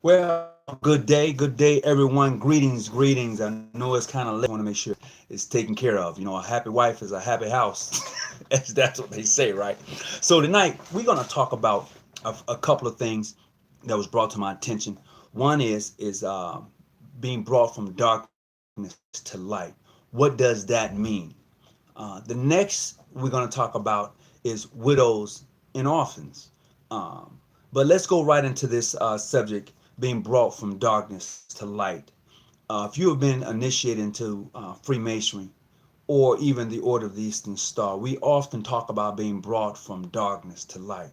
Well, good day, everyone. Greetings, greetings. I know it's kind of late. I want to make sure it's taken care of. You know, a happy wife is a happy house. That's what they say, right? So tonight we're gonna talk about a couple of things that was brought to my attention. One is being brought from darkness to light. What does that mean? The next we're gonna talk about is widows and orphans. Um, but let's go right into this subject being brought from darkness to light. If you have been initiated into Freemasonry or even the Order of the Eastern Star, we often talk about being brought from darkness to light.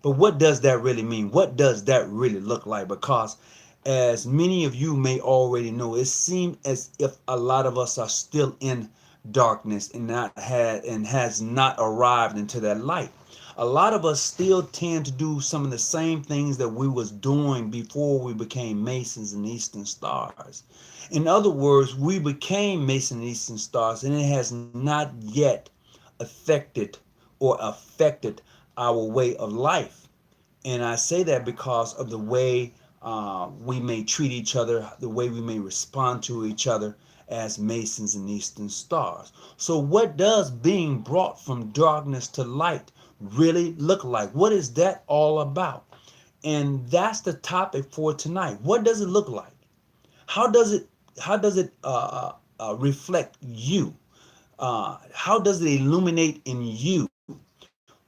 But what does that really mean? What does that really look like? Because as many of you may already know, it seems as if a lot of us are still in darkness and not had and has not arrived into that light. A lot of us still tend to do some of the same things that we was doing before we became Masons and Eastern Stars. In other words, we became Mason and Eastern Stars, and it has not yet affected or affected our way of life. And I say that because of the way we may treat each other, the way we may respond to each other as Masons and Eastern Stars. So, what does being brought from darkness to light really look like? What is that all about? And that's the topic for tonight. What does it look like? How does it reflect you? How does it illuminate in you?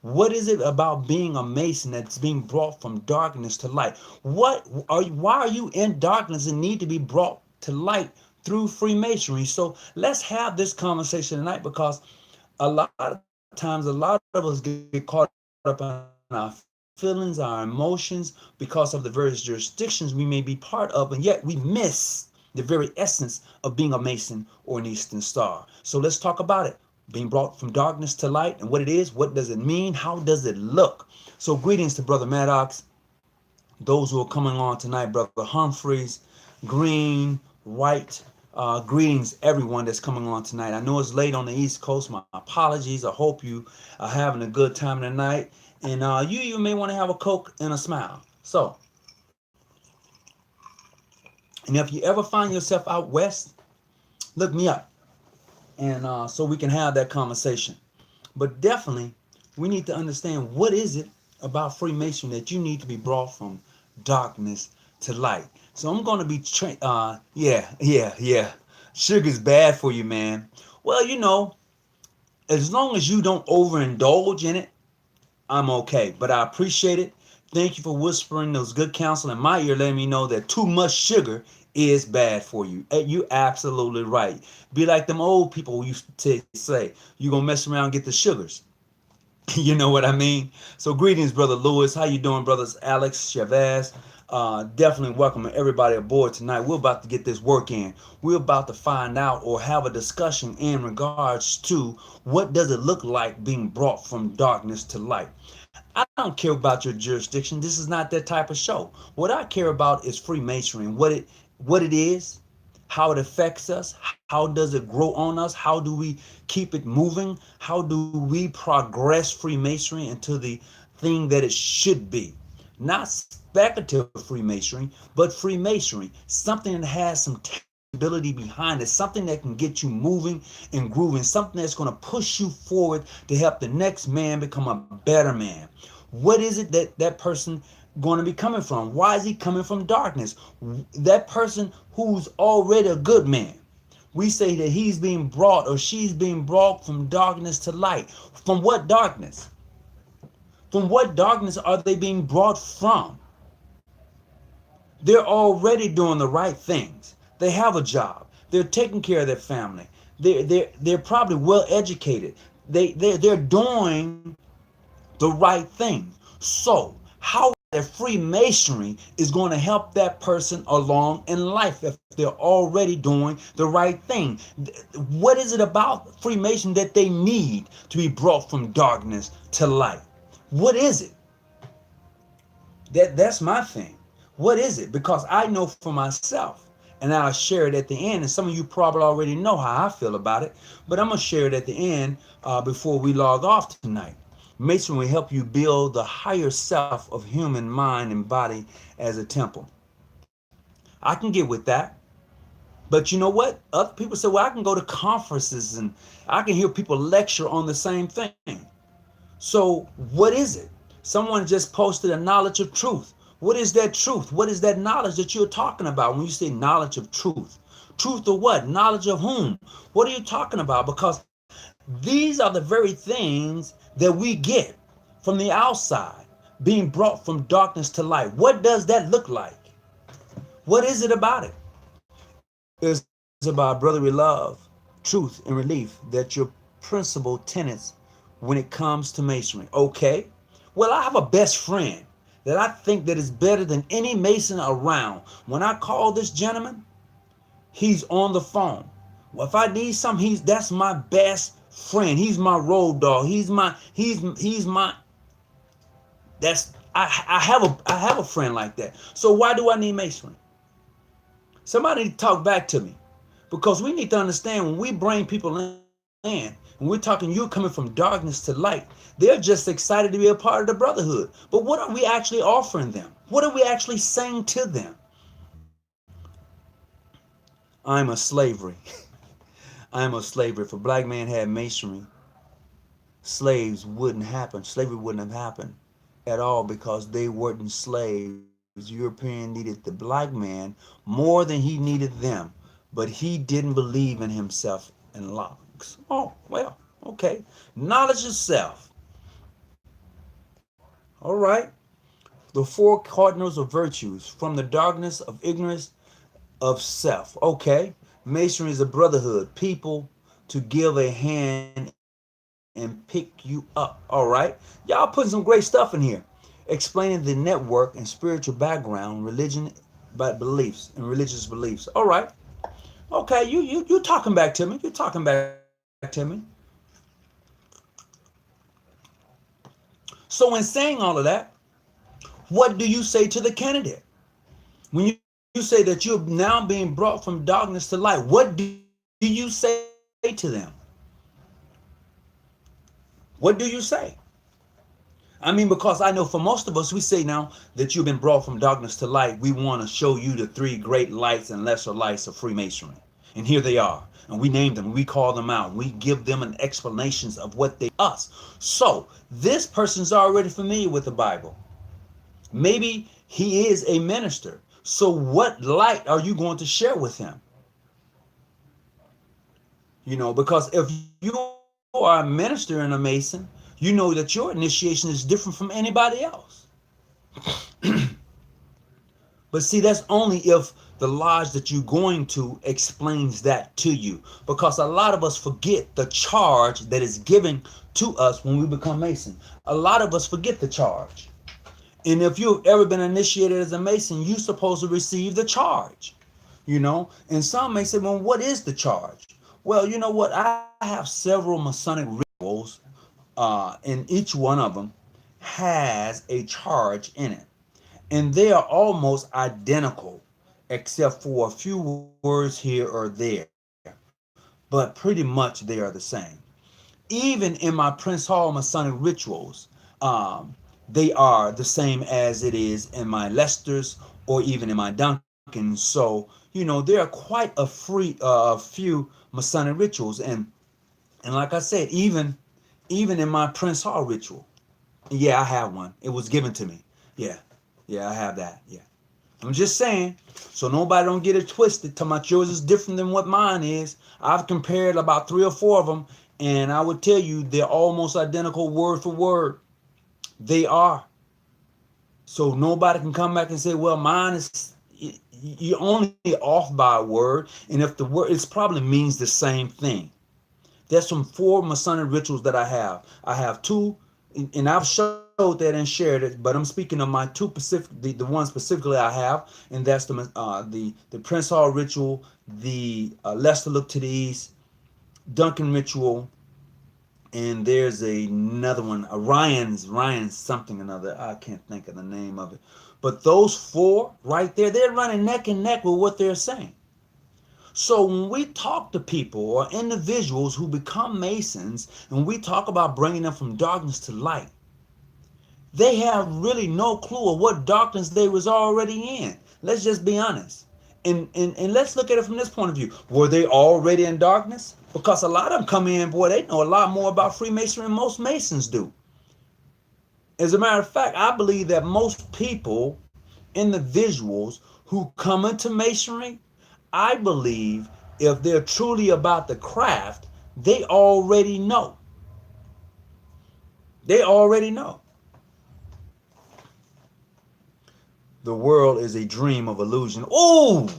What is it about being a Mason that's being brought from darkness to light? Why are you in darkness and need to be brought to light through Freemasonry? So let's have this conversation tonight, because a lot of times a lot of us get caught up in our feelings, our emotions, because of the various jurisdictions we may be part of, and yet we miss the very essence of being a Mason or an Eastern Star. So let's talk about it. Being brought from darkness to light and what it is, what does it mean, how does it look? So greetings to Brother Maddox, those who are coming on tonight, Brother Humphreys, Green, White. Greetings everyone that's coming on tonight. I know it's late on the East Coast. My apologies. I hope you are having a good time tonight. And you even may want to have a Coke and a smile. So, and if you ever find yourself out west, look me up. And so we can have that conversation. But definitely, we need to understand what is it about Freemason that you need to be brought from darkness to light. So I'm going to be, yeah. Sugar's bad for you, man. Well, you know, as long as you don't overindulge in it, I'm okay. But I appreciate it. Thank you for whispering those good counsel in my ear, letting me know that too much sugar is bad for you. You absolutely right. Be like them old people who used to say, you gonna mess around and get the sugars. You know what I mean? So greetings, Brother Lewis. How you doing, brothers Alex, Chavez? Definitely welcome everybody aboard tonight. We're about to get this work in. We're about to find out or have a discussion in regards to what does it look like being brought from darkness to light. I don't care about your jurisdiction. This is not that type of show. What I care about is Freemasonry and what it is, how it affects us, how does it grow on us, how do we keep it moving, how do we progress Freemasonry into the thing that it should be. Not speculative Freemasonry, but Freemasonry, something that has some tangibility behind it, something that can get you moving and grooving, something that's going to push you forward to help the next man become a better man. What is it that that person going to be coming from? Why is he coming from darkness? That person who's already a good man, we say that he's being brought or she's being brought from darkness to light. From what darkness? From what darkness are they being brought from? They're already doing the right things. They have a job. They're taking care of their family. They're probably well educated. They're doing the right thing. So how that Freemasonry is going to help that person along in life if they're already doing the right thing? What is it about Freemason that they need to be brought from darkness to light? What is it? That's my thing. What is it? Because I know for myself, and I'll share it at the end. And some of you probably already know how I feel about it, but I'm gonna share it at the end before we log off tonight. Mason will help you build the higher self of human mind and body as a temple. I can get with that. But you know what? Other people say, well, I can go to conferences and I can hear people lecture on the same thing. So what is it? Someone just posted a knowledge of truth. What is that truth? What is that knowledge that you're talking about when you say knowledge of truth? Truth of what? Knowledge of whom? What are you talking about? Because these are the very things that we get from the outside, being brought from darkness to light. What does that look like? What is it about it? It's about brotherly love, truth, and relief that your principal tenets when it comes to masonry. Okay, well, I have a best friend that I think that is better than any mason around. When I call this gentleman, he's on the phone. Well, if I need something, that's my best friend. He's my road dog. He's my that's I have a friend like that. So why do I need masonry? Somebody talk back to me. Because we need to understand when we bring people in, and we're talking you coming from darkness to light, they're just excited to be a part of the brotherhood. But what are we actually offering them? What are we actually saying to them? I'm a slavery. I'm a slavery. If a black man had masonry, slavery wouldn't have happened at all because they weren't slaves. European needed the black man more than he needed them, but he didn't believe in himself and locks. Oh, well, okay. Knowledge of self. All right. The four cardinals of virtues from the darkness of ignorance of self. Okay. Masonry is a brotherhood. People to give a hand and pick you up. All right. Y'all putting some great stuff in here. Explaining the network and spiritual background, religion, but beliefs and religious beliefs. All right. Okay, you talking back to me. You're talking back to me. So in saying all of that, what do you say to the candidate? When you say that you're now being brought from darkness to light, what do you say to them? What do you say? I mean, because I know for most of us, we say now that you've been brought from darkness to light, we want to show you the three great lights and lesser lights of Freemasonry. And here they are. And we name them, we call them out, we give them an explanations of what they us. So this person's already familiar with the Bible. Maybe he is a minister. So what light are you going to share with him? You know, because if you are a minister and a Mason, you know that your initiation is different from anybody else. But see, that's only if the lodge that you're going to explains that to you. Because a lot of us forget the charge that is given to us when we become Mason. A lot of us forget the charge. And if you've ever been initiated as a Mason, you're supposed to receive the charge. You know, and some may say, well, what is the charge? Well, you know what? I have several Masonic rituals, and each one of them has a charge in it. And they are almost identical, except for a few words here or there. But pretty much they are the same. Even in my Prince Hall Masonic rituals, they are the same as it is in my Lester's or even in my Duncan. So, you know, there are quite a few Masonic rituals. And like I said, even in my Prince Hall ritual, yeah, I have one. It was given to me. Yeah, I have that. Yeah. I'm just saying, so nobody don't get it twisted. Talking about yours is different than what mine is. I've compared about 3 or 4 of them, and I would tell you they're almost identical word for word. They are. So nobody can come back and say, well, mine is, you're only off by a word, and if the word, it probably means the same thing. There's some 4 Masonic rituals that I have. I have 2, and I've showed that and shared it, but I'm speaking of my 2 specific, the one specifically I have, and that's the Prince Hall ritual, the Lester Look to the East, Duncan ritual, and there's another one, Ryan's something another. I can't think of the name of it. But those 4 right there, they're running neck and neck with what they're saying. So when we talk to people or individuals who become Masons, and we talk about bringing them from darkness to light, they have really no clue of what darkness they was already in. Let's just be honest. And let's look at it from this point of view. Were they already in darkness? Because a lot of them come in, boy, they know a lot more about Freemasonry than most Masons do. As a matter of fact, I believe that most people, individuals who come into Masonry, I believe if they're truly about the craft, they already know. They already know. The world is a dream of illusion. Oh,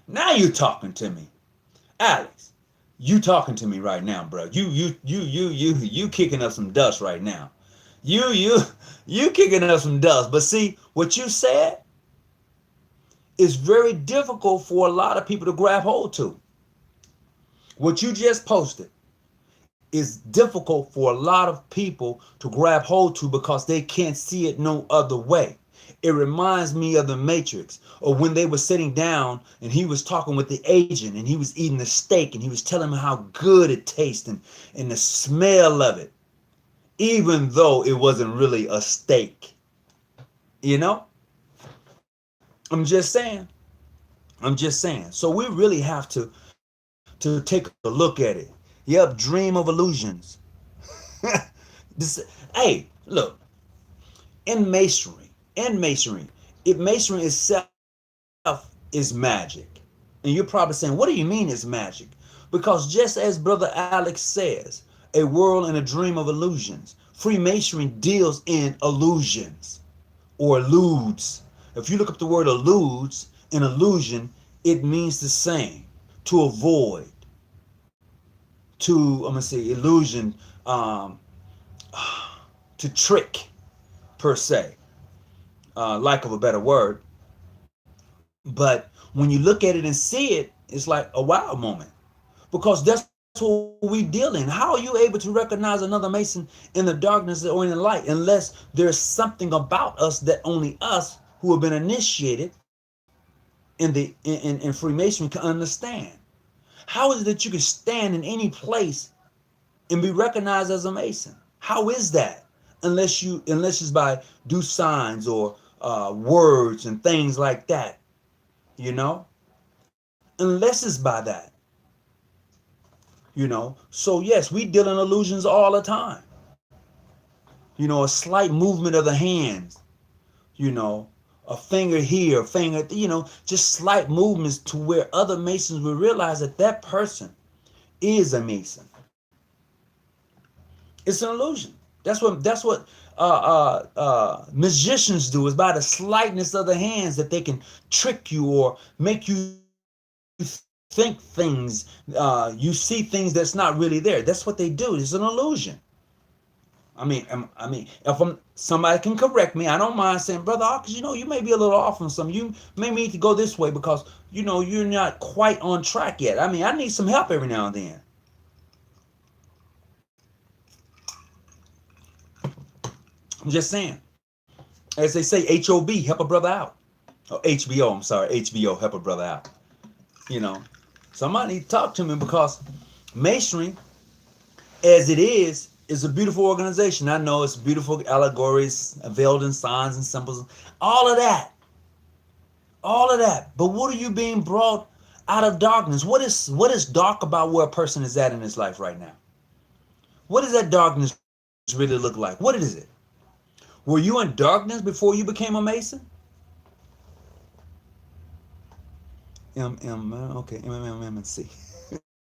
now you're talking to me. Alex, you talking to me right now, bro. You kicking up some dust right now. You kicking up some dust. But see, what you said is very difficult for a lot of people to grab hold to. What you just posted is difficult for a lot of people to grab hold to because they can't see it no other way. It reminds me of the Matrix, or when they were sitting down and he was talking with the agent and he was eating the steak and he was telling him how good it tasted and the smell of it, even though it wasn't really a steak. You know? I'm just saying. So we really have to take a look at it. Yep, dream of illusions. Hey, look, in masonry, masonry itself is magic. And you're probably saying, what do you mean it's magic? Because just as Brother Alex says, a world in a dream of illusions, Freemasonry deals in illusions or alludes. If you look up the word alludes, an illusion, it means the same. To avoid. Illusion, to trick, per se, lack of a better word. But when you look at it and see it, it's like a wow moment. Because that's what we deal in. How are you able to recognize another Mason in the darkness or in the light unless there's something about us that only us who have been initiated in Freemasonry can understand? How is it that you can stand in any place and be recognized as a Mason? How is that? Unless it's by do signs or words and things like that, you know? Unless it's by that, you know? So yes, we deal in illusions all the time. You know, a slight movement of the hands, you know, a finger here, a finger, you know, just slight movements to where other Masons will realize that that person is a Mason. It's an illusion. That's what magicians do, is by the slightness of the hands that they can trick you or make you think things. You see things that's not really there. That's what they do. It's an illusion. I mean, if somebody can correct me, I don't mind saying, Brother Hawkins, you know, you may be a little off on some. You may need to go this way because, you know, you're not quite on track yet. I mean, I need some help every now and then. I'm just saying. As they say, H-O-B, help a brother out. Or HBO, I'm sorry, HBO, help a brother out. You know, somebody need to talk to me because Masonry, as it is a beautiful organization. I know it's beautiful allegories, veiled in signs and symbols, all of that. But what are you being brought out of darkness? What is dark about where a person is at in his life right now? What does that darkness really look like? What is it? Were you in darkness before you became a Mason? M-C.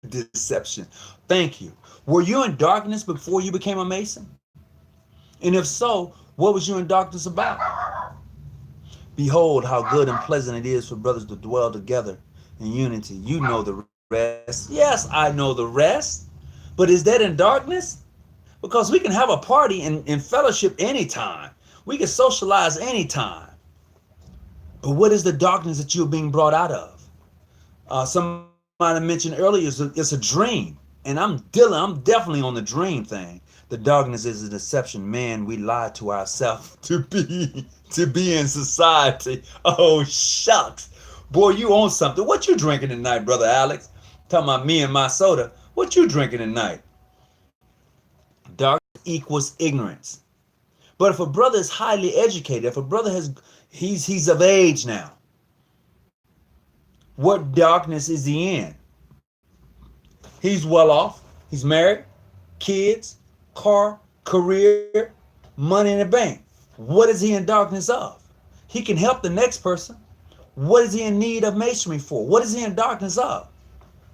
Deception. Thank you. Were you in darkness before you became a Mason? And if so, what was you in darkness about? Behold how good and pleasant it is for brothers to dwell together in unity. You know the rest. Yes, I know the rest. But is that in darkness? Because we can have a party and fellowship anytime. We can socialize anytime. But what is the darkness that you're being brought out of? Somebody mentioned earlier, it's a dream. And I'm definitely on the dream thing. The darkness is a deception. Man, we lie to ourselves to be in society. Oh, shucks. Boy, you own something. What you drinking tonight, Brother Alex? Talking about me and my soda. What you drinking tonight? Dark equals ignorance. But if a brother is highly educated, if a brother he's of age now, What darkness is he in? He's well off. He's married, kids, car, career, money in the bank. What is he in darkness of? He can help the next person. What is he in need of masonry for? What is he in darkness of?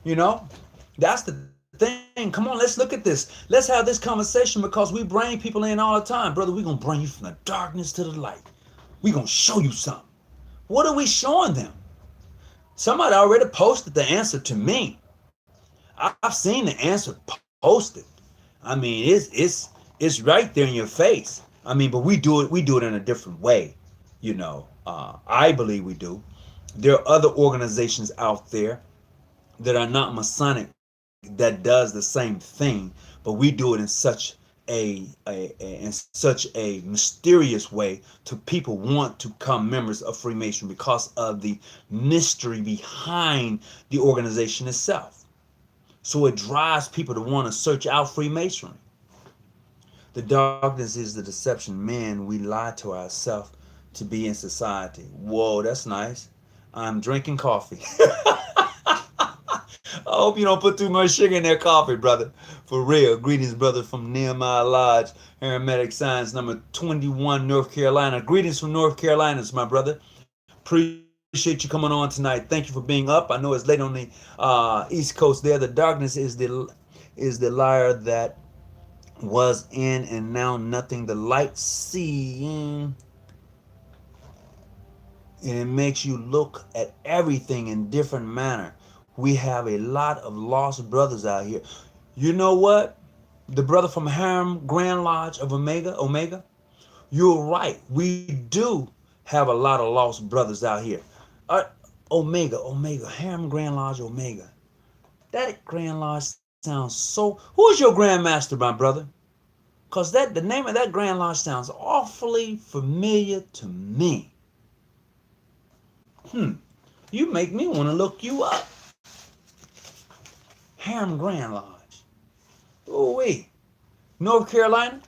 You know, that's the thing. Come on, let's look at this. Let's have this conversation because we bring people in all the time. Brother, we're going to bring you from the darkness to the light. We're going to show you something. What are we showing them? Somebody already posted the answer to me. I've seen the answer posted. I mean, it's right there in your face. I mean, but we do it in a different way. I believe we do. There are other organizations out there that are not Masonic that does the same thing, but we do it in such a mysterious way to people want to become members of Freemason because of the mystery behind the organization itself. So it drives people to want to search out Freemasonry. The darkness is the deception. Man, we lie to ourselves to be in society. Whoa, that's nice. I'm drinking coffee. I hope you don't put too much sugar in that coffee, brother. For real. Greetings, brother, from Nehemiah Lodge, Aromatic Science, number 21, North Carolina. Greetings from North Carolina, my brother. Appreciate you coming on tonight. Thank you for being up. I know it's late on the East Coast there. The darkness is the liar that was in and now nothing. The light seeing, and it makes you look at everything in different manner. We have a lot of lost brothers out here. You know what? The brother from Harem Grand Lodge of Omega, you're right. We do have a lot of lost brothers out here. Omega, Harem Grand Lodge Omega. That Grand Lodge sounds so... Who is your Grandmaster, my brother? Because the name of that Grand Lodge sounds awfully familiar to me. You make me want to look you up. Harem Grand Lodge. Oh, wait. North Carolina?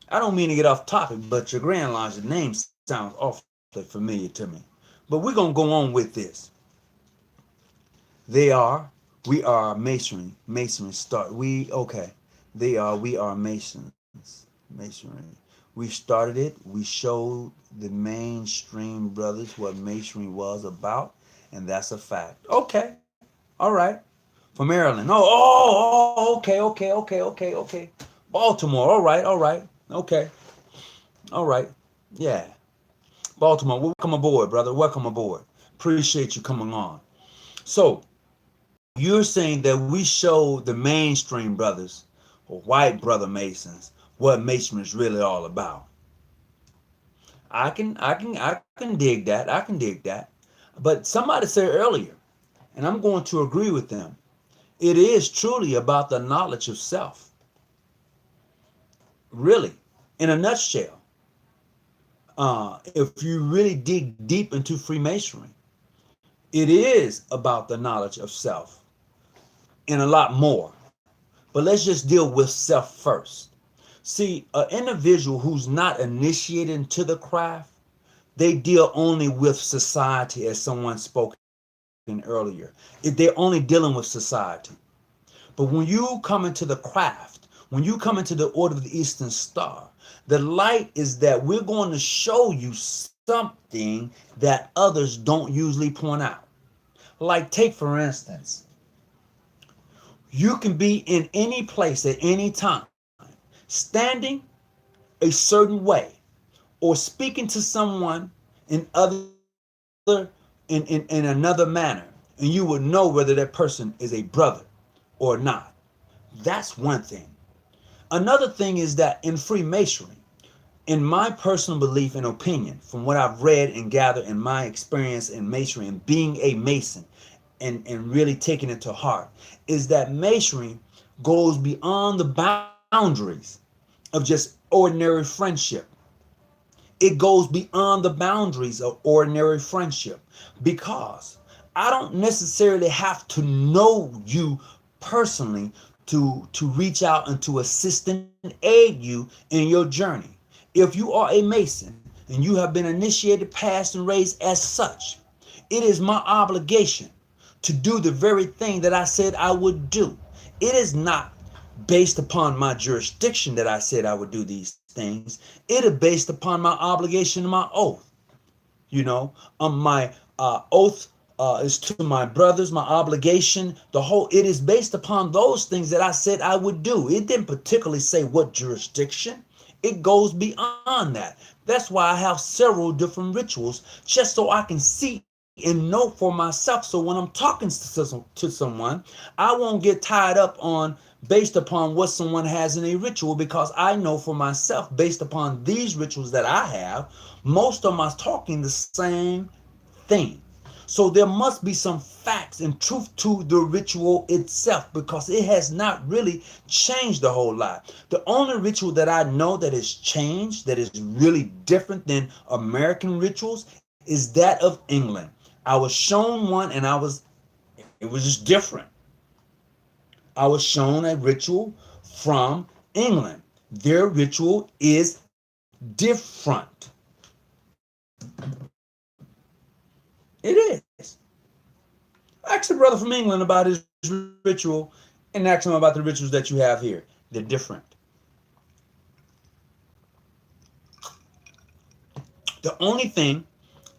I don't mean to get off topic, but your Grand Lodge, the name sounds awfully familiar to me. But we're going to go on with this. We are Masonry. We are Masons. Masonry. We started it. We showed the mainstream brothers what Masonry was about, and that's a fact. Okay. All right. From Maryland. Okay. Baltimore. All right. Okay. All right. Yeah. Baltimore. Welcome aboard, brother. Welcome aboard. Appreciate you coming on. So, you're saying that we showed the mainstream brothers, or white brother Masons, what Masonry is really all about. I can dig that. I can dig that. But somebody said earlier, and I'm going to agree with them, it is truly about the knowledge of self. Really, in a nutshell, if you really dig deep into Freemasonry, it is about the knowledge of self and a lot more. But let's just deal with self first. See, an individual who's not initiated into the craft, they deal only with society, as someone spoke earlier. They're only dealing with society. But when you come into the craft, when you come into the Order of the Eastern Star, the light is that we're going to show you something that others don't usually point out. Like, take for instance, you can be in any place at any time, standing a certain way, or speaking to someone in another manner, and you would know whether that person is a brother or not. That's one thing. Another thing is that in Freemasonry, in my personal belief and opinion, from what I've read and gathered in my experience in Masonry and being a Mason and really taking it to heart, is that Masonry goes beyond the boundaries of just ordinary friendship. It goes beyond the boundaries of ordinary friendship, because I don't necessarily have to know you personally to reach out and to assist and aid you in your journey. If you are a Mason and you have been initiated, passed, and raised as such, It is my obligation to do the very thing that I said I would do. It is not based upon my jurisdiction that I said I would do these things. It is based upon my obligation and my oath. My oath is to my brothers, my obligation, it is based upon those things that I said I would do. It didn't particularly say what jurisdiction. It goes beyond that. That's why I have several different rituals, just so I can see and know for myself. So when I'm talking to someone, I won't get tied up on based upon what someone has in a ritual, because I know for myself, based upon these rituals that I have, most of them are talking the same thing. So there must be some facts and truth to the ritual itself, because it has not really changed a whole lot. The only ritual that I know that has changed, that is really different than American rituals, is that of England. I was shown one, and it was just different. I was shown a ritual from England. Their ritual is different. It is. Ask the brother from England about his ritual and ask him about the rituals that you have here. They're different. The only thing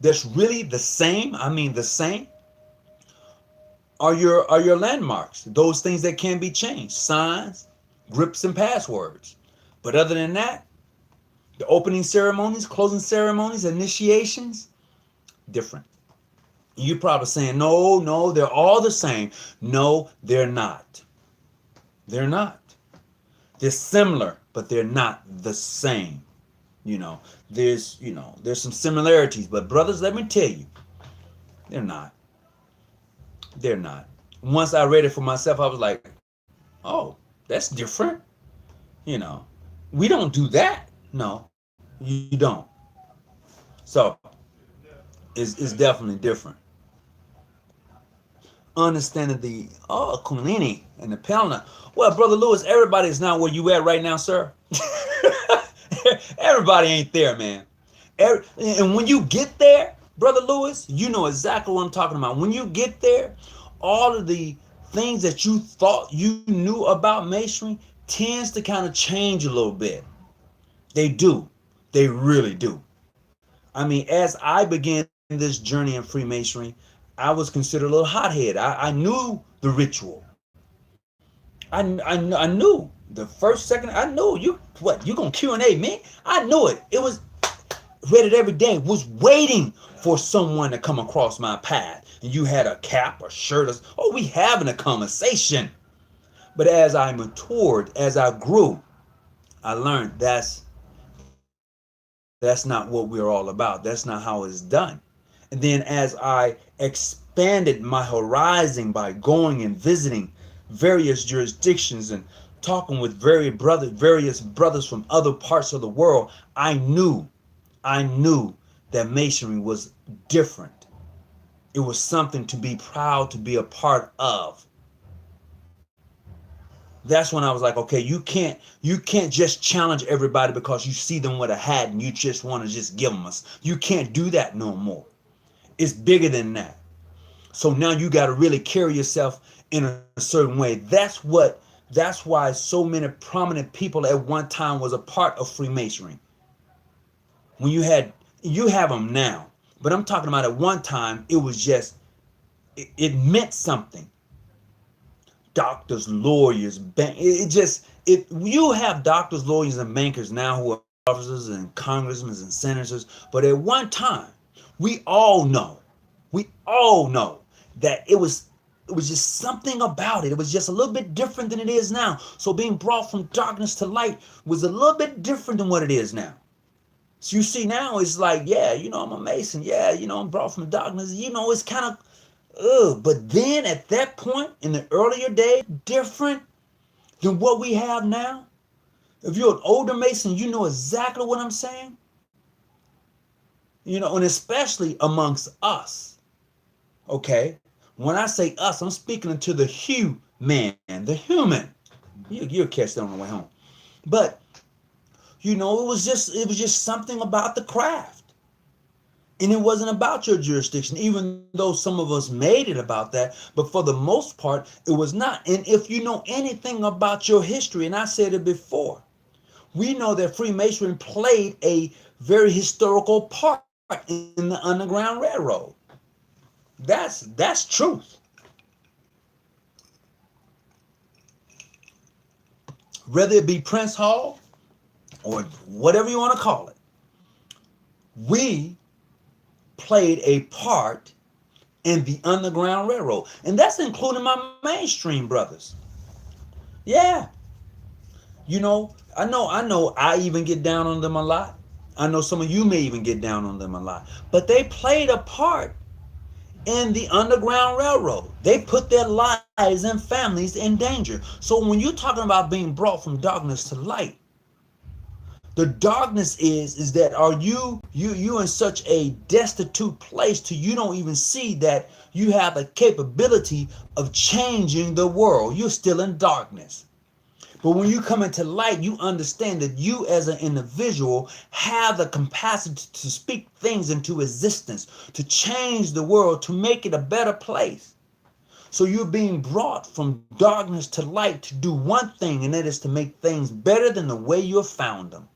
that's really the same, are your landmarks, those things that can be changed, signs, grips, and passwords. But other than that, the opening ceremonies, closing ceremonies, initiations, different. You're probably saying, no, they're all the same. No, they're not. They're not. They're similar, but they're not the same. There's some similarities, but brothers, let me tell you, they're not. They're not. Once I read it for myself, I was like, oh, that's different. We don't do that. No, you don't. So it's definitely different. Understanding the Kundalini and the Pelna. Well, Brother Lewis, everybody is not where you at right now, sir. Everybody ain't there, man. And when you get there, Brother Lewis, you know exactly what I'm talking about. When you get there, all of the things that you thought you knew about Masonry tends to kind of change a little bit. They do. They really do. As I began this journey in Freemasonry, I was considered a little hothead. I knew the ritual. I knew the first second. I knew you gonna Q&A me? I knew it. It was read it every day. Was waiting for someone to come across my path. And you had a cap or shirt. We having a conversation. But as I matured, as I grew, I learned that's not what we're all about. That's not how it's done. And then as I expanded my horizon by going and visiting various jurisdictions and talking with various brothers from other parts of the world, I knew that Masonry was different. It was something to be proud to be a part of. That's when I was like, okay, you can't just challenge everybody because you see them with a hat and you just want to just give them us. You can't do that no more. It's bigger than that. So now you got to really carry yourself in a certain way. That's why so many prominent people at one time was a part of Freemasonry. When you have them now, but I'm talking about at one time, it was just, it meant something. Doctors, lawyers, you have doctors, lawyers, and bankers now who are officers and congressmen and senators, but at one time, we all know that it was just something about it. It was just a little bit different than it is now. So being brought from darkness to light was a little bit different than what it is now. So you see now it's like, yeah, I'm a Mason. Yeah, I'm brought from darkness. It's kind of, but then at that point in the earlier days, different than what we have now. If you're an older Mason, you know exactly what I'm saying. And especially amongst us. Okay? When I say us, I'm speaking to the the human. You'll catch that on the way home. But, it was just something about the craft. And it wasn't about your jurisdiction, even though some of us made it about that. But for the most part, it was not. And if you know anything about your history, and I said it before, we know that Freemasonry played a very historical part in the Underground Railroad. That's truth. Whether it be Prince Hall or whatever you want to call it, we played a part in the Underground Railroad. And that's including my mainstream brothers. Yeah. I know I even get down on them a lot. I know some of you may even get down on them a lot. But they played a part in the Underground Railroad. They put their lives and families in danger. So when you're talking about being brought from darkness to light, the darkness is that are you in such a destitute place to you don't even see that you have a capability of changing the world. You're still in darkness. But when you come into light, you understand that you as an individual have the capacity to speak things into existence, to change the world, to make it a better place. So you're being brought from darkness to light to do one thing, and that is to make things better than the way you have found them.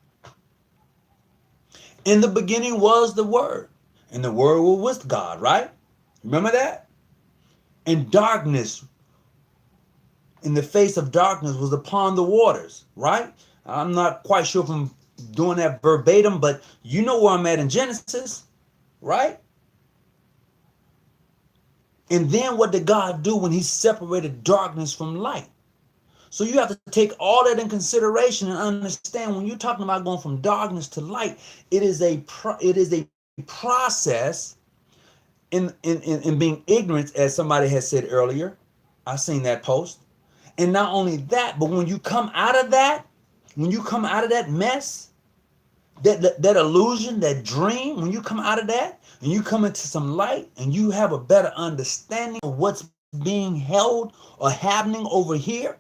In the beginning was the Word, and the Word was with God, right? Remember that? And darkness, in the face of darkness, was upon the waters, right? I'm not quite sure if I'm doing that verbatim, but you know where I'm at in Genesis, right? And then what did God do when he separated darkness from light? So you have to take all that in consideration and understand when you're talking about going from darkness to light, it is a process in being ignorant, as somebody has said earlier. I seen that post. And not only that, but when you come out of that, when you come out of that mess, that illusion, that dream, when you come out of that and you come into some light and you have a better understanding of what's being held or happening over here,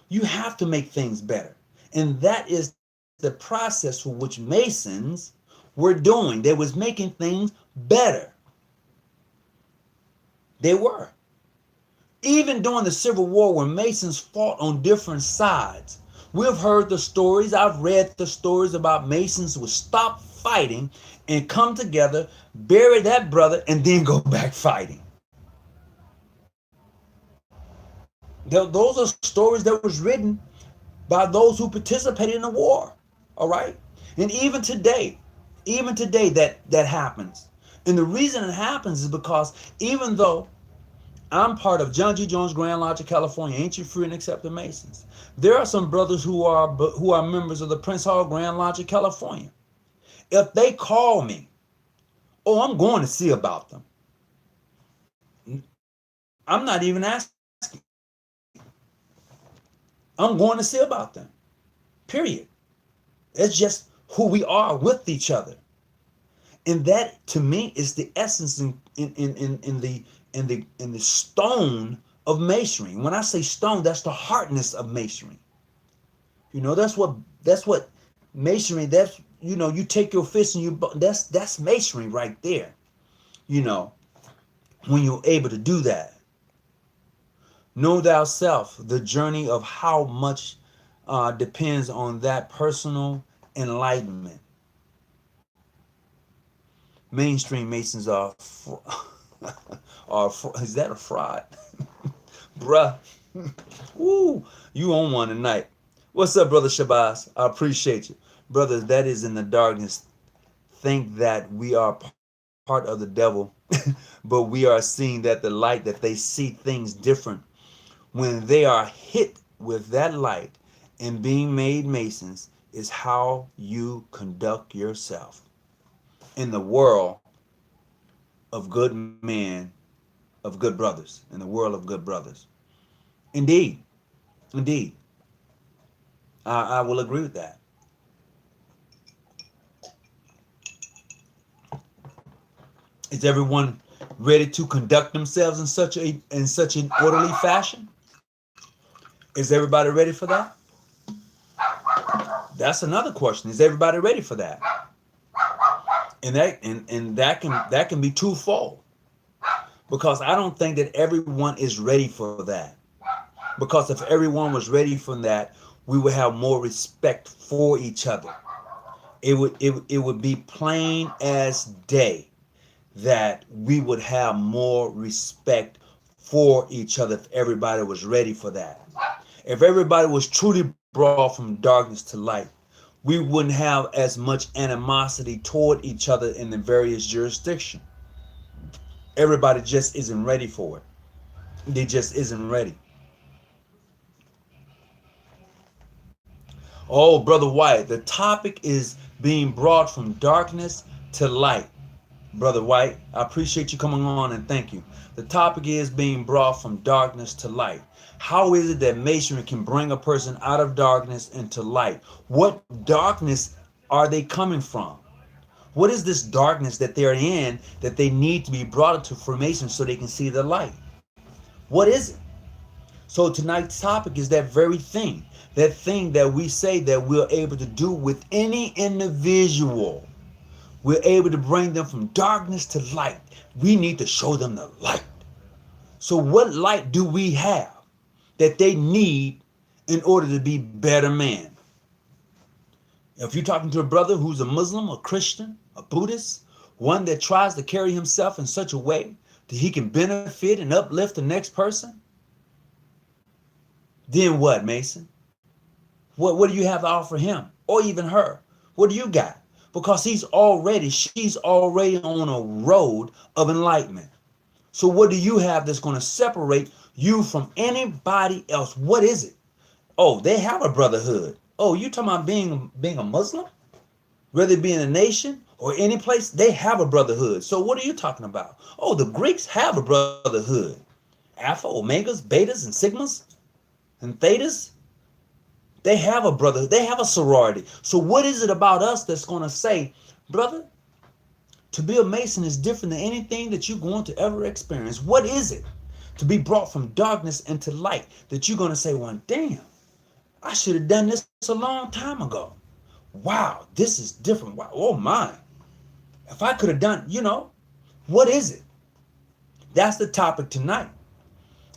you have to make things better. And that is the process for which Masons were doing. They was making things better. They were. Even during the Civil War, when Masons fought on different sides, we've heard the stories, I've read the stories about Masons would stop fighting and come together, bury that brother, and then go back fighting. Those are stories that was written by those who participated in the war. All right? And even today that happens. And the reason it happens is because even though I'm part of John G. Jones Grand Lodge of California, Ancient Free and Accepted Masons, there are some brothers who are members of the Prince Hall Grand Lodge of California. If they call me, oh, I'm going to see about them. I'm not even asking. I'm going to see about them. Period. It's just who we are with each other. And that to me is the essence in the stone of masonry. When I say stone, that's the hardness of masonry. That's what masonry, that's you take your fist and that's masonry right there. When you're able to do that. Know thyself, the journey of how much depends on that personal enlightenment. Mainstream Masons are is that a fraud? Bruh. Woo, you on one tonight. What's up, Brother Shabazz? I appreciate you. Brothers, that is in the darkness. Think that we are part of the devil, but we are seeing that the light, that they see things different. When they are hit with that light and being made Masons is how you conduct yourself in the world of good men, of good brothers, in the world of good brothers. Indeed. Indeed. I will agree with that. Is everyone ready to conduct themselves in such an orderly fashion? Is everybody ready for that? That's another question. Is everybody ready for that? And that can be twofold, because I don't think that everyone is ready for that. Because if everyone was ready for that, we would have more respect for each other. It would be plain as day that we would have more respect for each other if everybody was ready for that. If everybody was truly brought from darkness to light, we wouldn't have as much animosity toward each other in the various jurisdictions. Everybody just isn't ready for it. They just isn't ready. Oh, Brother White, the topic is being brought from darkness to light. Brother White, I appreciate you coming on and thank you. The topic is being brought from darkness to light. How is it that Masonry can bring a person out of darkness into light? What darkness are they coming from? What is this darkness that they're in that they need to be brought into Freemason so they can see the light? What is it? So tonight's topic is that very thing. That thing that we say that we're able to do with any individual. We're able to bring them from darkness to light. We need to show them the light. So what light do we have that they need in order to be better men? If you're talking to a brother who's a Muslim, a Christian, a Buddhist, one that tries to carry himself in such a way that he can benefit and uplift the next person, then what, Mason? What do you have to offer him or even her? What do you got? Because she's already on a road of enlightenment. So what do you have that's going to separate you from anybody else? What is it? Oh, they have a brotherhood. Oh, you talking about being a Muslim? Whether it be in a nation or any place, they have a brotherhood. So what are you talking about? Oh, the Greeks have a brotherhood. Alpha, omegas, betas, and sigmas, and thetas. They have a brother. They have a sorority. So what is it about us that's going to say, brother, to be a Mason is different than anything that you're going to ever experience? What is it to be brought from darkness into light that you're going to say, well, damn, I should have done this a long time ago. Wow, this is different. Wow, oh my. If I could have done, what is it? That's the topic tonight.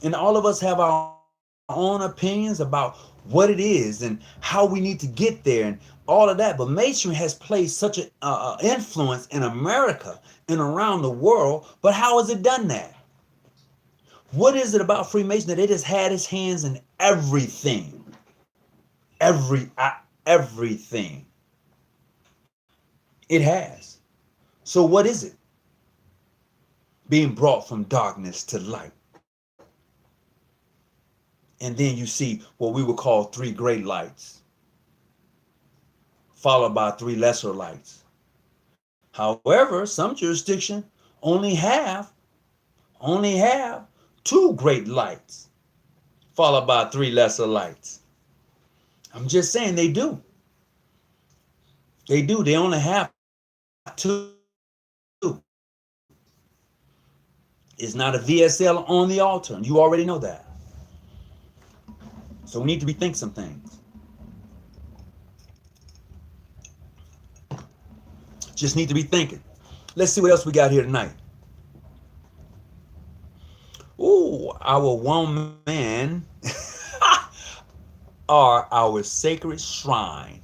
And all of us have our own opinions about what it is and how we need to get there and all of that. But Masonry has played such an influence in America and around the world. But how has it done that? What is it about Freemason that it has had its hands in everything? Everything. It has. So what is it? Being brought from darkness to light. And then you see what we would call 3 great lights, followed by 3 lesser lights. However, some jurisdictions only have 2 great lights, followed by 3 lesser lights. I'm just saying they do. They do. They only have 2. It's not a VSL on the altar, and you already know that. So we need to rethink some things. Just need to be thinking. Let's see what else we got here tonight. Ooh, our one man are our sacred shrine.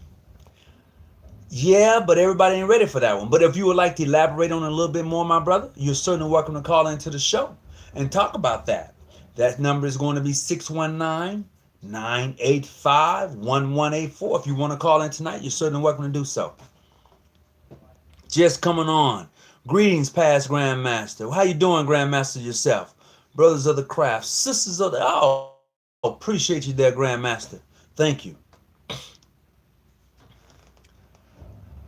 Yeah, but everybody ain't ready for that one. But if you would like to elaborate on it a little bit more, my brother, you're certainly welcome to call into the show and talk about that. That number is going to be 619-985-1184. If you want to call in tonight, you're certainly welcome to do so. Just coming on. Greetings, past Grandmaster. How you doing, Grandmaster, yourself? Brothers of the craft, sisters of the... Oh, appreciate you there, Grandmaster. Thank you.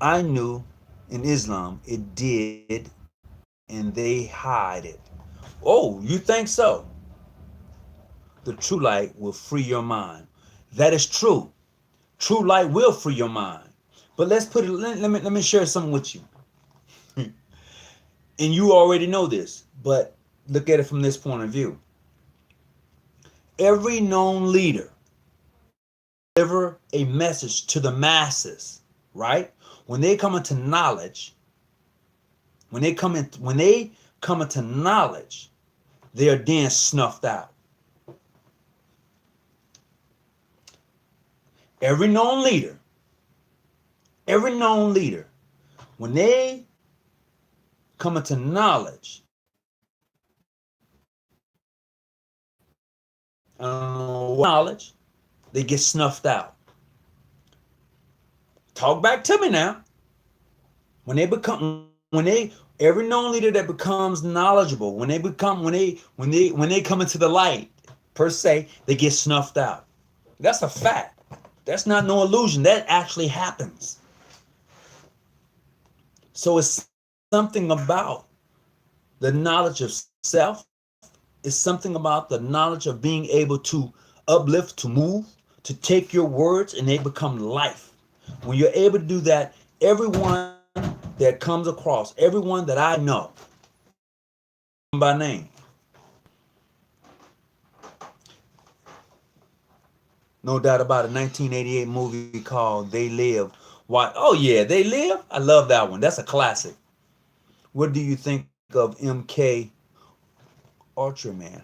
I knew in Islam it did, and they hide it. Oh, you think so? The true light will free your mind. That is true. True light will free your mind. But let's put it, let me share something with you. And you already know this, but look at it from this point of view. Every known leader deliver a message to the masses, right? When they come into knowledge, when they come into knowledge, they are then snuffed out. Every known leader, when they come into knowledge, they get snuffed out. Talk back to me now. Every known leader that becomes knowledgeable, when they come into the light, per se, they get snuffed out. That's a fact. That's not no illusion. That actually happens. So it's something about the knowledge of self. It's something about the knowledge of being able to uplift, to move, to take your words and they become life. When you're able to do that, everyone that comes across, everyone that I know by name, no doubt about it, 1988 movie called They Live. Why? Oh yeah, They Live? I love that one. That's a classic. What do you think of MK Ultraman?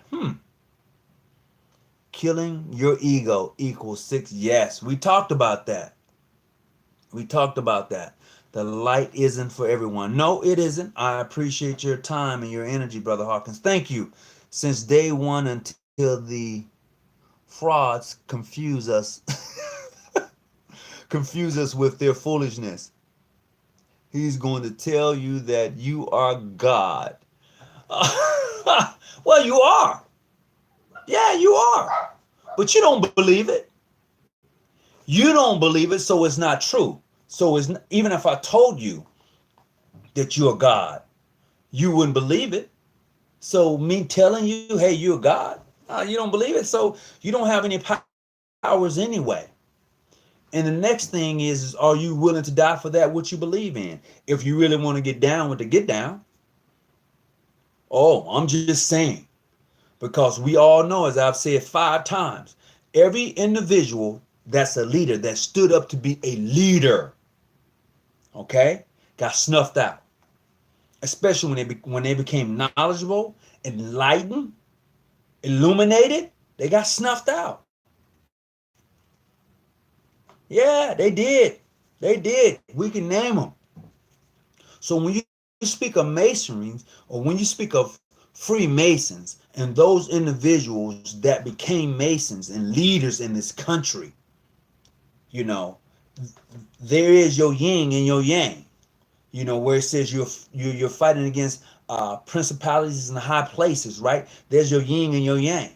Killing your ego equals 6. Yes, we talked about that. The light isn't for everyone. No, it isn't. I appreciate your time and your energy, Brother Hawkins. Thank you. Since day one until the frauds confuse us with their foolishness. He's going to tell you that you are God. Well, you are. Yeah, you are. But you don't believe it. You don't believe it, so it's not true. So it's even if I told you that you're God, you wouldn't believe it. So me telling you, hey, you're God, you don't believe it. So you don't have any powers anyway. And the next thing is, are you willing to die for that what you believe in? If you really want to get down with the get down. Oh, I'm just saying. Because we all know, as I've said 5 times, every individual that's a leader, that stood up to be a leader, okay, got snuffed out. Especially when they became knowledgeable, enlightened, illuminated, they got snuffed out. Yeah, they did. We can name them. So when you speak of masonry, or when you speak of Freemasons and those individuals that became Masons and leaders in this country, you know, there is your yin and your yang. You know, where it says you're fighting against principalities in the high places, right? There's your yin and your yang.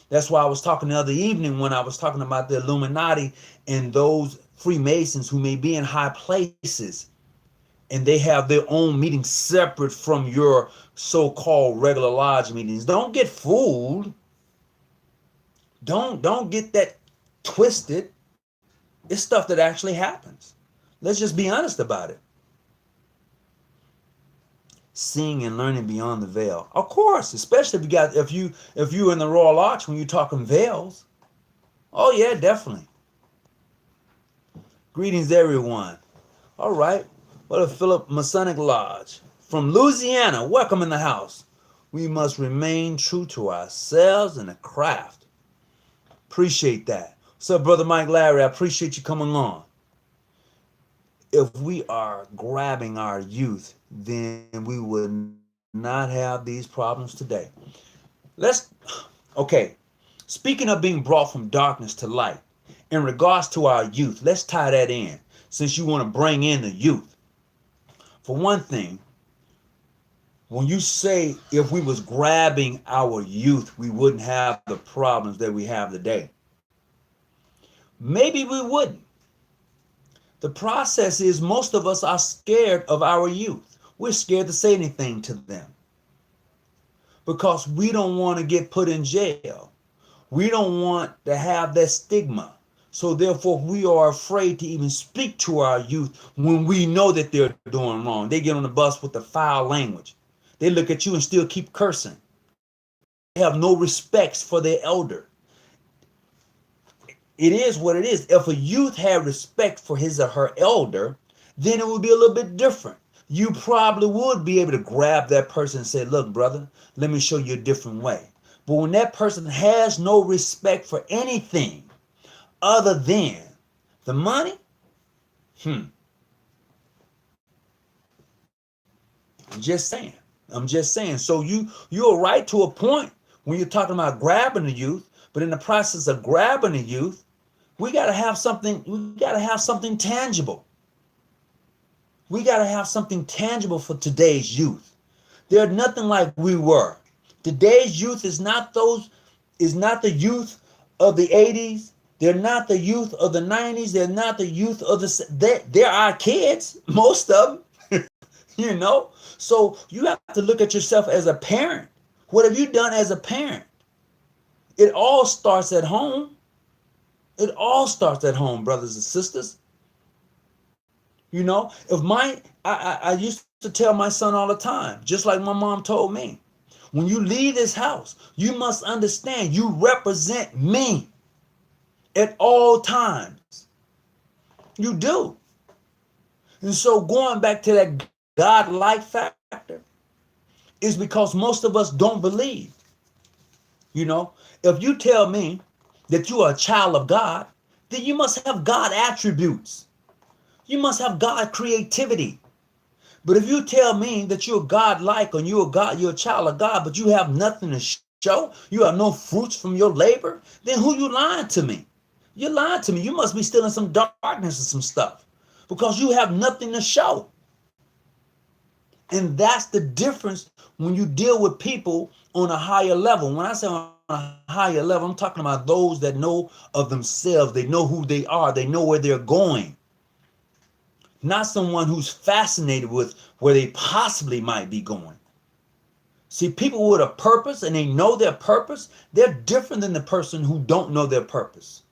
That's why I was talking the other evening when I was talking about the Illuminati and those Freemasons who may be in high places and they have their own meetings separate from your so-called regular lodge meetings. Don't get fooled. Don't get that twisted. It's stuff that actually happens. Let's just be honest about it. Seeing and learning beyond the veil. Of course, especially if you're in the Royal Arch when you're talking veils. Oh yeah, definitely. Greetings everyone. All right. What a Philip Masonic Lodge from Louisiana. Welcome in the house. We must remain true to ourselves and the craft. Appreciate that. What's up, Brother Mike Larry? I appreciate you coming on. If we are grabbing our youth, then we would not have these problems today. Okay, speaking of being brought from darkness to light, in regards to our youth, let's tie that in, since you want to bring in the youth. For one thing, when you say if we was grabbing our youth, we wouldn't have the problems that we have today. Maybe we wouldn't. The process is most of us are scared of our youth. We're scared to say anything to them because we don't want to get put in jail. We don't want to have that stigma. So therefore, we are afraid to even speak to our youth when we know that they're doing wrong. They get on the bus with the foul language. They look at you and still keep cursing. They have no respect for their elder. It is what it is. If a youth had respect for his or her elder, then it would be a little bit different. you probably would be able to grab that person and say, look, brother, let me show you a different way. But when that person has no respect for anything other than the money, I'm just saying. I'm just saying. So you're right to a point when you're talking about grabbing the youth, but in the process of grabbing the youth, we gotta have something tangible. We gotta have something tangible for today's youth. They're nothing like we were. Today's youth is not the youth of the 80s. They're not the youth of the 90s. They're not the youth of they're our kids, most of them. You know? So you have to look at yourself as a parent. What have you done as a parent? It all starts at home. It all starts at home, brothers and sisters. You know, I used to tell my son all the time, just like my mom told me, when you leave this house, you must understand you represent me at all times. You do. And so going back to that God-like factor is because most of us don't believe. You know, if you tell me that you are a child of God, then you must have God attributes. You must have God creativity. But if you tell me that you're God-like and you're a child of God, but you have nothing to show, you have no fruits from your labor, then who you lying to me? You're lying to me. You must be still in some darkness or some stuff because you have nothing to show. And that's the difference when you deal with people on a higher level. When I say on a higher level, I'm talking about those that know of themselves. They know who they are. They know where they're going. Not someone who's fascinated with where they possibly might be going. See, people with a purpose and they know their purpose, they're different than the person who don't know their purpose.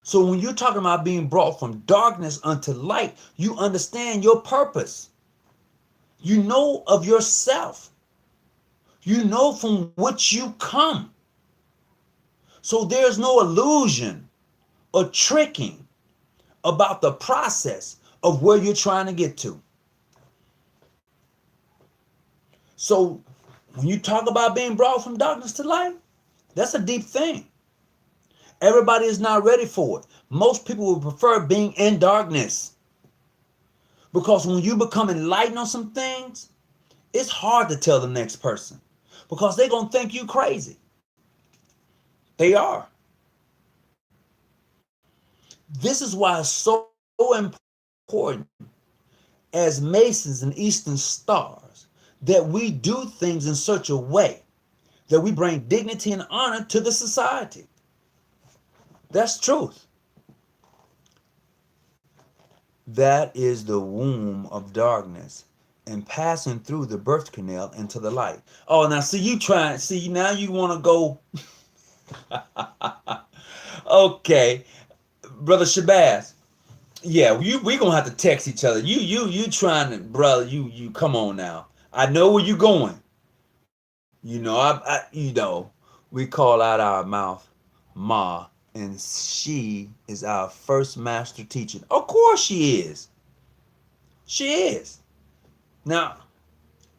So when you're talking about being brought from darkness unto light, you understand your purpose. You know of yourself. You know from which you come. So there's no illusion or tricking about the process of where you're trying to get to. So when you talk about being brought from darkness to light, that's a deep thing. Everybody is not ready for it. Most people would prefer being in darkness. Because when you become enlightened on some things, it's hard to tell the next person. Because they're going to think you crazy. They are. This is why it's so important as Masons and Eastern Stars that we do things in such a way that we bring dignity and honor to the society. That's truth. That is the womb of darkness and passing through the birth canal into the light. Oh, now now you want to go. Okay, Brother Shabazz. Yeah, we gonna have to text each other. You trying to, brother, you come on now. I know where you going. You know, we call out our mouth Ma, and she is our first master teacher. Of course she is. She is. Now,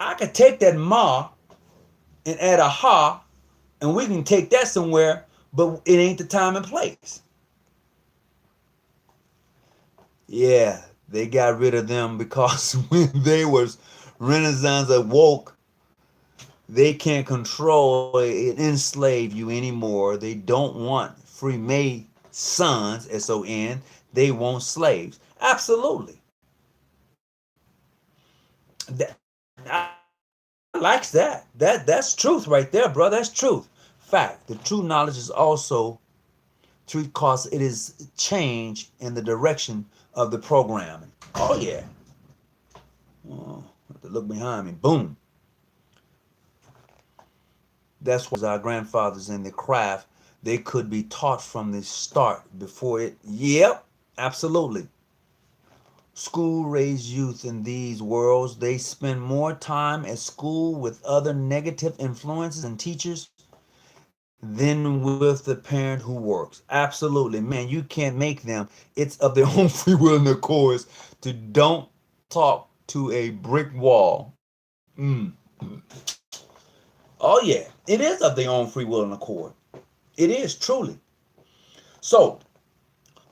I could take that Ma and add a ha, and we can take that somewhere, but it ain't the time and place. Yeah, they got rid of them because when they was Renaissance awoke, they can't control and enslave you anymore. They don't want Freemasons, S-O-N. They want slaves. Absolutely. I likes that. That's truth right there, bro. That's truth. Fact. The true knowledge is also truth because it is change in the direction of the programming. Oh yeah. Oh, I have to look behind me. Boom. That's why our grandfathers in the craft, they could be taught from the start before it. Yep, absolutely. School raised youth in these worlds. They spend more time at school with other negative influences and teachers than with the parent who works. Absolutely, man. You can't make them. It's of their own free will and accord to don't talk to a brick wall. Mm. Oh yeah, it is of their own free will and accord. It is truly. So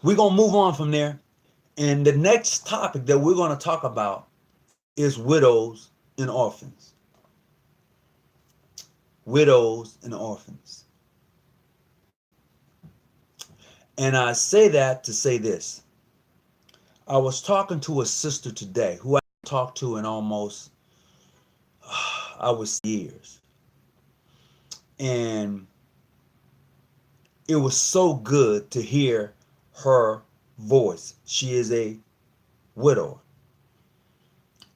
we're gonna move on from there. And the next topic that we're gonna talk about is widows and orphans. Widows and orphans. And I say that to say this. I was talking to a sister today who I haven't talked to in almost, I was years. And it was so good to hear her voice. She is a widow.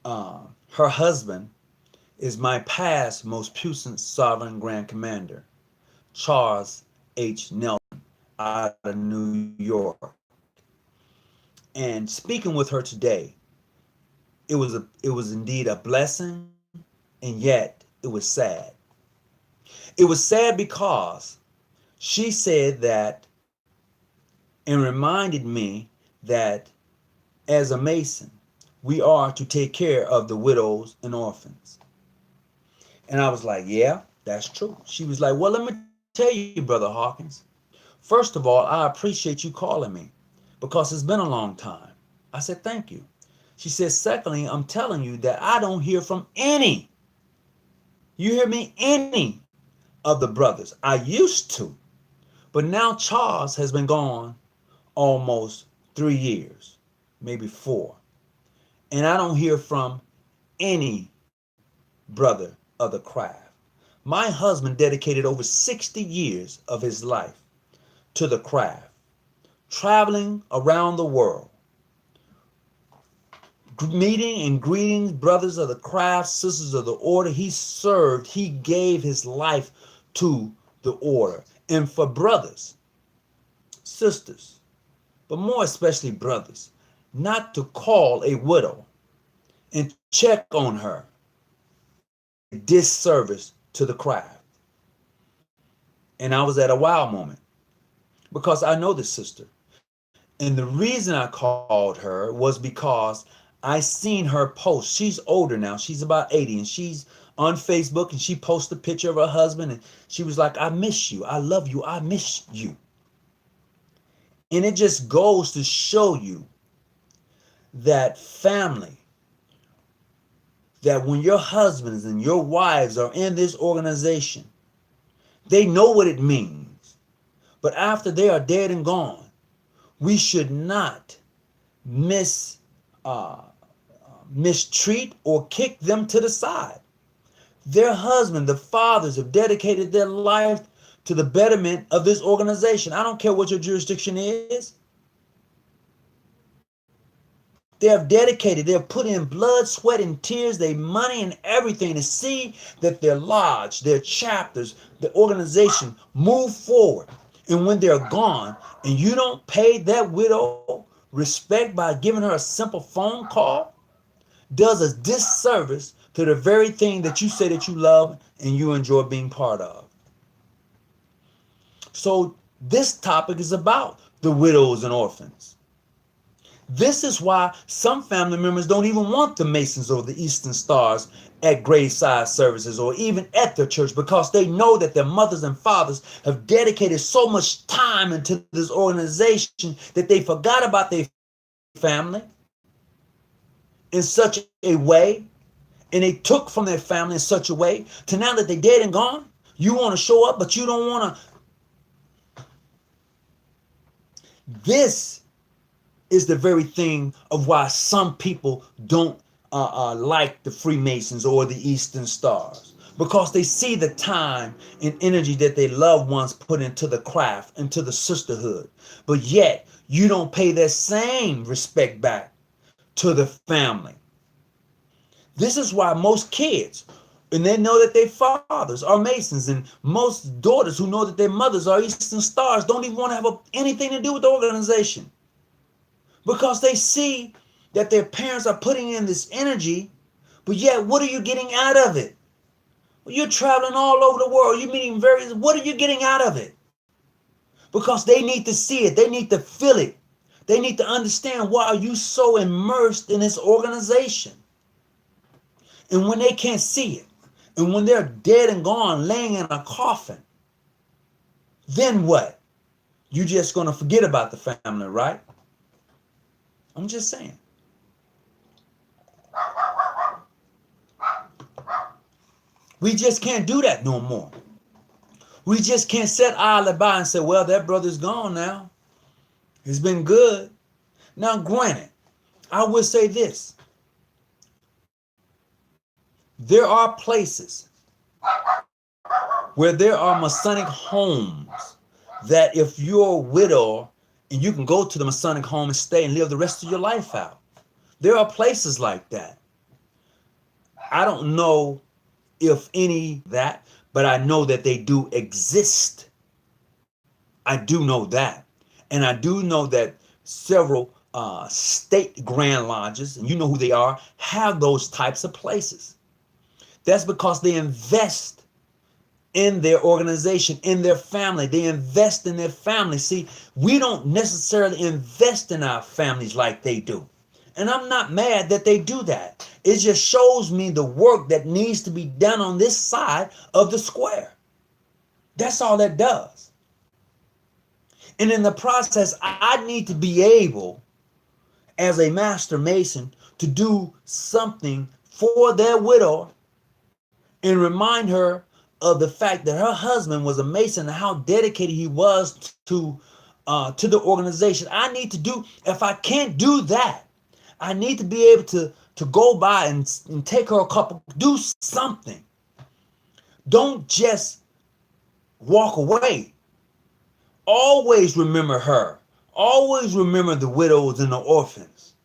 Her husband is my past most puissant sovereign grand commander, Charles H. Nelson, out of New York. And speaking with her today, it was indeed a blessing, and yet it was sad. It was sad because she said that and reminded me that as a Mason, we are to take care of the widows and orphans. And I was like, yeah, that's true. She was like, well, let me tell you, Brother Hawkins. First of all, I appreciate you calling me because it's been a long time. I said, thank you. She said, secondly, I'm telling you that I don't hear from any, you hear me, any of the brothers. I used to, but now Charles has been gone almost 3 years, maybe 4. And I don't hear from any brother of the craft. My husband dedicated over 60 years of his life to the craft, traveling around the world, meeting and greeting brothers of the craft, sisters of the order. He served, he gave his life to the order. And for brothers, sisters, but more especially brothers, not to call a widow and check on her, disservice to the craft. And I was at a wow moment because I know this sister. And the reason I called her was because I seen her post. She's older now. She's about 80, and she's on Facebook, and she posted a picture of her husband, and she was like, I miss you. I love you. I miss you. And it just goes to show you that family, that when your husbands and your wives are in this organization, they know what it means. But after they are dead and gone, we should not mistreat or kick them to the side. Their husband, the fathers, have dedicated their life to the betterment of this organization. I don't care what your jurisdiction is. They have dedicated, they have put in blood, sweat, and tears, their money and everything to see that their lodge, their chapters, the organization move forward. And when they're gone and you don't pay that widow respect by giving her a simple phone call, does a disservice to the very thing that you say that you love and you enjoy being part of. So this topic is about the widows and orphans. This is why some family members don't even want the Masons or the Eastern Stars at graveside services or even at their church, because they know that their mothers and fathers have dedicated so much time into this organization that they forgot about their family in such a way, and they took from their family in such a way to now that they're dead and gone, you want to show up, but you don't want to. This is the very thing of why some people don't like the Freemasons or the Eastern Stars, because they see the time and energy that their loved ones put into the craft, into the sisterhood, but yet you don't pay that same respect back to the family. This is why most kids, and they know that their fathers are Masons, and most daughters who know that their mothers are Eastern Stars don't even want to have anything to do with the organization, because they see that their parents are putting in this energy, but yet what are you getting out of it? Well, you're traveling all over the world, you're meeting various, what are you getting out of it? Because they need to see it, they need to feel it, they need to understand, why are you so immersed in this organization? And when they can't see it, and when they're dead and gone, laying in a coffin, then what? You just going to forget about the family, right? I'm just saying. We just can't do that no more. We just can't set idly by and say, well, that brother's gone now. It's been good. Now, granted, I will say this. There are places where there are Masonic homes that if you're a widow and you can go to the Masonic home and stay and live the rest of your life out. There are places like that. I don't know if any that, but I know that they do exist. I do know that. And I do know that several state grand lodges, and you know who they are, have those types of places. That's because they invest in their organization, in their family. They invest in their family. See, we don't necessarily invest in our families like they do. And I'm not mad that they do that. It just shows me the work that needs to be done on this side of the square. That's all that does. And in the process, I need to be able, as a master mason, to do something for their widow and remind her of the fact that her husband was a mason and how dedicated he was to the organization. I need to do, if I can't do that, I need to be able to go by and take her a couple, do something. Don't just walk away. Always remember her. Always remember the widows and the orphans.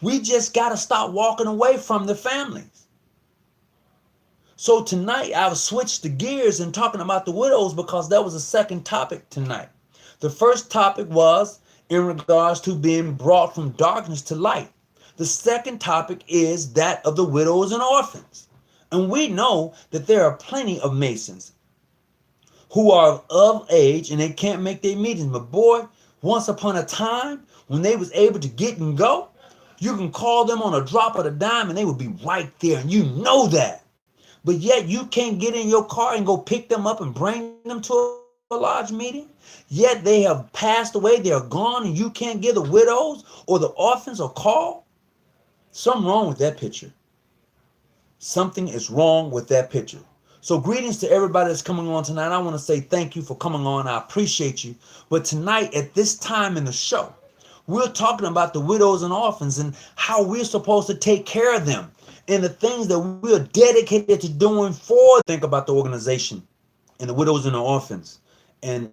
We just got to stop walking away from the families. So tonight I've switched the gears and talking about the widows because that was the second topic tonight. The first topic was in regards to being brought from darkness to light. The second topic is that of the widows and orphans. And we know that there are plenty of Masons who are of age and they can't make their meetings. But boy, once upon a time, when they was able to get and go, you can call them on a drop of a dime and they would be right there. And you know that. But yet you can't get in your car and go pick them up and bring them to a lodge meeting. Yet they have passed away. They are gone and you can't give the widows or the orphans a call. Something wrong with that picture. Something is wrong with that picture. So greetings to everybody that's coming on tonight. I want to say thank you for coming on. I appreciate you. But tonight at this time in the show, we're talking about the widows and orphans and how we're supposed to take care of them and the things that we're dedicated to doing for. Think about the organization and the widows and the orphans and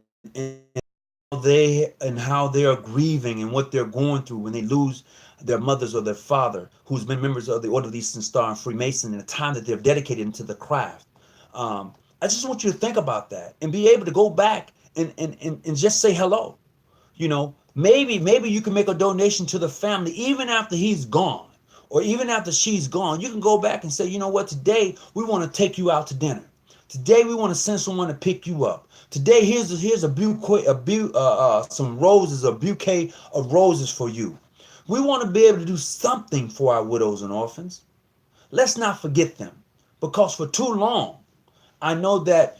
how they are grieving and what they're going through when they lose their mothers or their father who's been members of the Order of the Eastern Star and Freemason in the time that they're dedicated into the craft. I just want you to think about that and be able to go back and just say hello. You know, maybe you can make a donation to the family even after he's gone or even after she's gone. You can go back and say, you know what, today we want to take you out to dinner. Today we want to send someone to pick you up. Today here's a some roses, a bouquet of roses for you. We want to be able to do something for our widows and orphans. Let's not forget them, because for too long, I know that,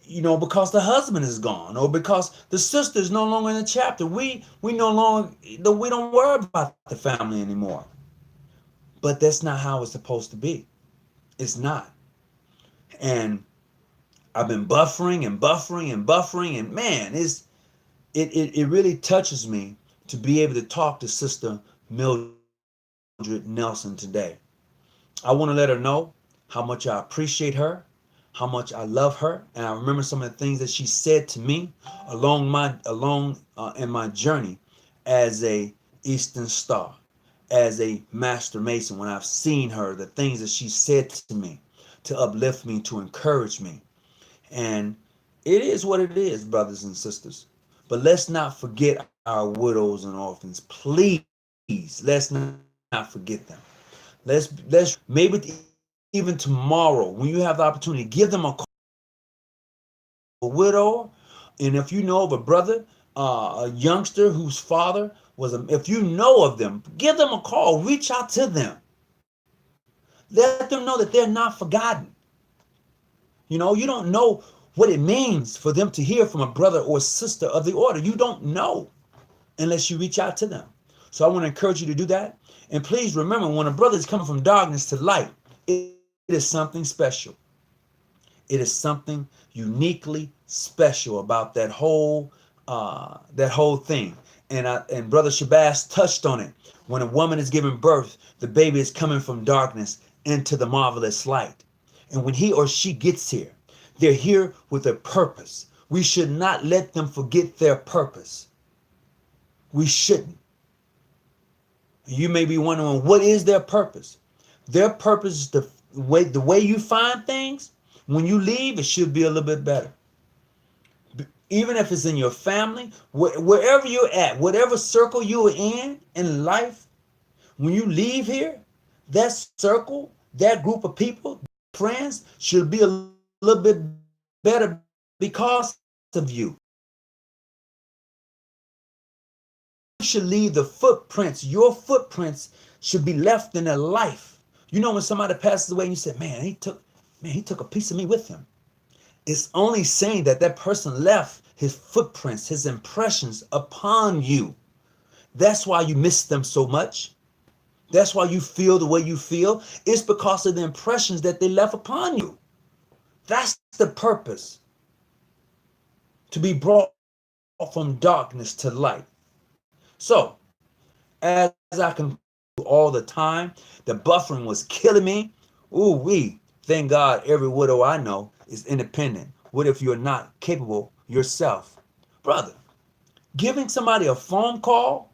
you know, because the husband is gone or because the sister is no longer in the chapter, we don't worry about the family anymore. But that's not how it's supposed to be. It's not. And I've been buffering and man, it really touches me to be able to talk to Sister Mildred Nelson today. I want to let her know how much I appreciate her, how much I love her, and I remember some of the things that she said to me in my journey as a Eastern Star, as a Master Mason. When I've seen her, the things that she said to me to uplift me, to encourage me, and it is what it is, brothers and sisters. But let's not forget our widows and orphans, please. Let's not forget them. Let's maybe even tomorrow when you have the opportunity, give them a call. A widow, and if you know of a brother, a youngster whose father was if you know of them, give them a call. Reach out to them. Let them know that they're not forgotten. You know, you don't know what it means for them to hear from a brother or sister of the order. You don't know unless you reach out to them. So I want to encourage you to do that. And please remember, when a brother is coming from darkness to light, it is something special. It is something uniquely special about that whole thing. And Brother Shabazz touched on it. When a woman is giving birth, the baby is coming from darkness into the marvelous light. And when he or she gets here, they're here with a purpose. We should not let them forget their purpose. We shouldn't. You may be wondering, what is their purpose? Their purpose is the way you find things. When you leave, it should be a little bit better. Even if it's in your family, wherever you're at, whatever circle you're in life, when you leave here, that circle, that group of people, friends, should be a little bit better because of you. You should leave the footprints. Your footprints should be left in their life. You know, when somebody passes away and you say, man, he took a piece of me with him. It's only saying that that person left his footprints, his impressions upon you. That's why you miss them so much. That's why you feel the way you feel. It's because of the impressions that they left upon you. That's the purpose. To be brought from darkness to light. So, as I can all the time, the buffering was killing me. Thank God every widow I know is independent. What if you're not capable yourself? Brother, giving somebody a phone call,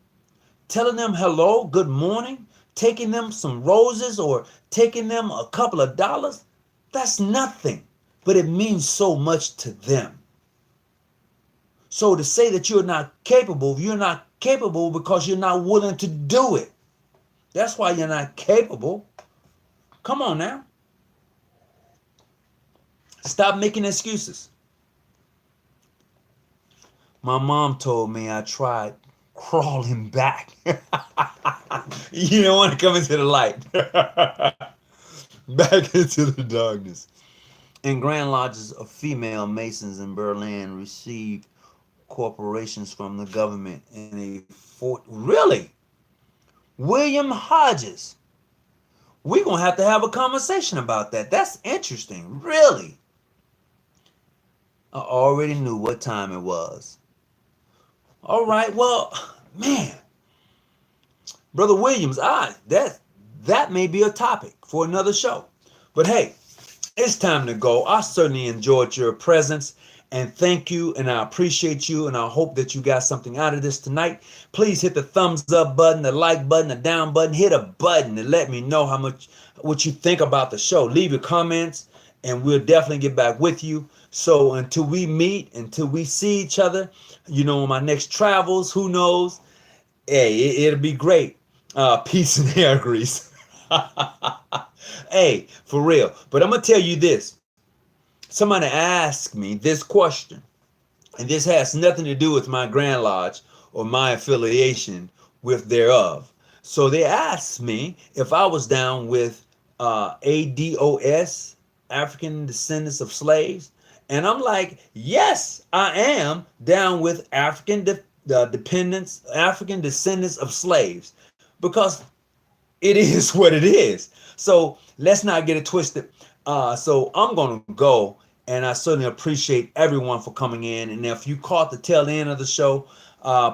telling them hello, good morning, taking them some roses or taking them a couple of dollars, that's nothing, but it means so much to them. So to say that you're not capable because you're not willing to do it. That's why you're not capable. Come on now. Stop making excuses. My mom told me I tried crawling back. You don't want to come into the light. Back into the darkness. In Grand Lodges of female Masons in Berlin received corporations from the government in a fort. Really? William Hodges. We're going to have a conversation about that. That's interesting. Really? I already knew what time it was. All right. Well, man. Brother Williams, that may be a topic for another show. But hey, it's time to go. I certainly enjoyed your presence. And thank you, and I appreciate you, and I hope that you got something out of this tonight. Please hit the thumbs up button, the like button, the down button. Hit a button to let me know what you think about the show. Leave your comments, and we'll definitely get back with you. So until we meet, until we see each other, on my next travels, who knows? Hey, it'll be great. Peace and hair grease. Hey, for real. But I'm going to tell you this. Somebody asked me this question, and this has nothing to do with my Grand Lodge or my affiliation with thereof. So they asked me if I was down with ADOS, African Descendants of Slaves. And I'm like, yes, I am down with African Descendants of Slaves, because it is what it is. So let's not get it twisted. So I'm going to go, and I certainly appreciate everyone for coming in. And if you caught the tail end of the show,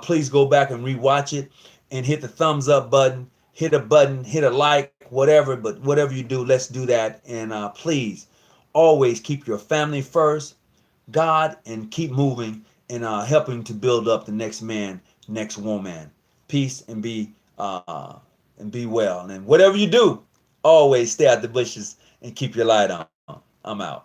please go back and rewatch it and hit the thumbs up button, hit a like, whatever. But whatever you do, let's do that. And please always keep your family first, God, and keep moving and helping to build up the next man, next woman. Peace and be well. And whatever you do, always stay out the bushes and keep your light on. I'm out.